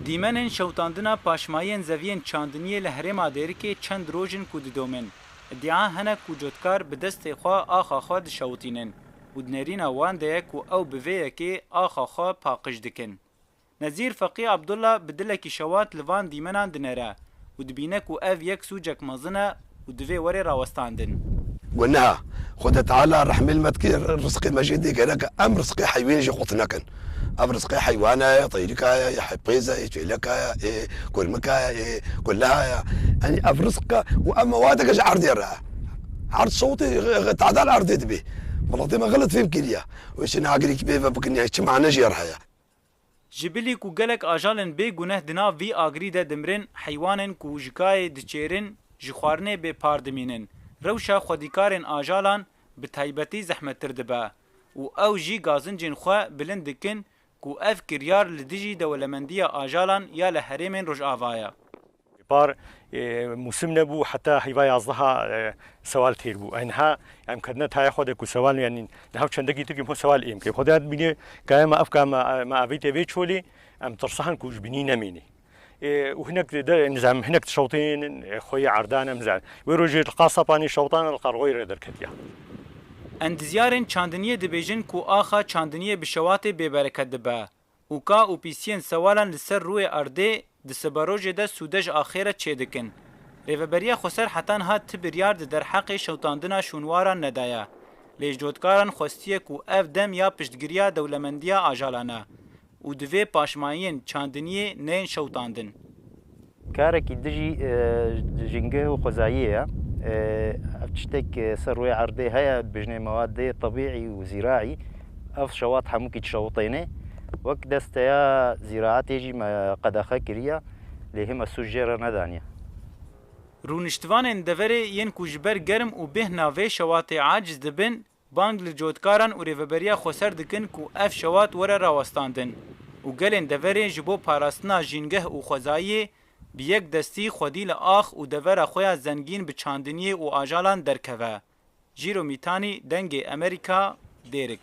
دیمنên şewtandina paşmayên zeviyên çandiniyê li herêma Dêrikê çend rojin ku didomin. İddia hene ku cotkar bi destê xwe axa xwe dişewtînin û dinêrîna wan de ye ku ew bi vê yekê axa xwe paqij dikin. Nezîr Feqî Abdullah bi dilekî şewat li van dîmenan dinêre û dibîne ku ev yek sûcek mezin e û divê werê rawestandin. وانها خذ تعالى رحم المتكي رزقي مجيدي قالك ام رزقي حيوان يجي قطنكن ام رزقي حيوانه طيركا يا حبيزه يجيلكا كل مكا كلها يعني ام رزقك واما وادك عرض يرى عرض صوتي تعدال عرض به والله ما غلط في كليا وش انا عقلي كيف بكني هيك معنا جيرها جبلی کو گلک آجالن بی گناه دنا وی آگری ده دمرن حیوانن کو جکای دچیرن جخوارنه به پاردمینن روشا خودیکارن آجالان به تایبتی زحمت دبا و او جی گازنجن خو بلند دکن کو اف کریار لدیجی دولمندی آجالان یا لحرمن رج آوایا بار موسم نبو حتى هيفاي عزها سوال تير بو انها ام كدنا تاي خود كو سوال يعني ده چندگی تركي مو سوال ام كي خدات بيني كاما افكا ما افيت فيتشولي ام ترصحن كوج بني نميني وهناك نظام هناك شوطين خويا عردان مزال ويروجي القاصباني شوطان القرغوي دركتيا اند زيارن چاندنيه دبيجن كو اخا چاندنيه بشوات ببركت دبا وكا او بيسين سوالن لسر روي ارده د سباروجه ده سودج اخره چیدکن ریوبریا خسر حتان ها تبریار در حق شوتاندنا شونوارا ندایا لیجوتکارن خوستیه کو اف دم یا پشتگیریا دولمندیا آجالانا و دوی پاشماین چاندنیه نین شوتاندن كارك دجي جنجه وخزاية افتشتك سروي عرضي هيا بجني مواد طبيعي وزراعي اف شواط حموكي تشوطينه وقت دستيا زراعات يجي ما قد خكريا لهم السجيرة ندانيا رونشتوان دفري ين كوجبر گرم و به ناوي شوات عاجز دبن بانگ لجوتکاران و ریوبریا خسر دکن کو اف شوات ور راوستاندن و گلن دفري جبو پاراستنا جنگه و خزایی بیک دستی خودی لاخ و دفر خویا زنگین به چاندنیه و آجالان درکوه جیرو میتانی دنگ امریکا دیرک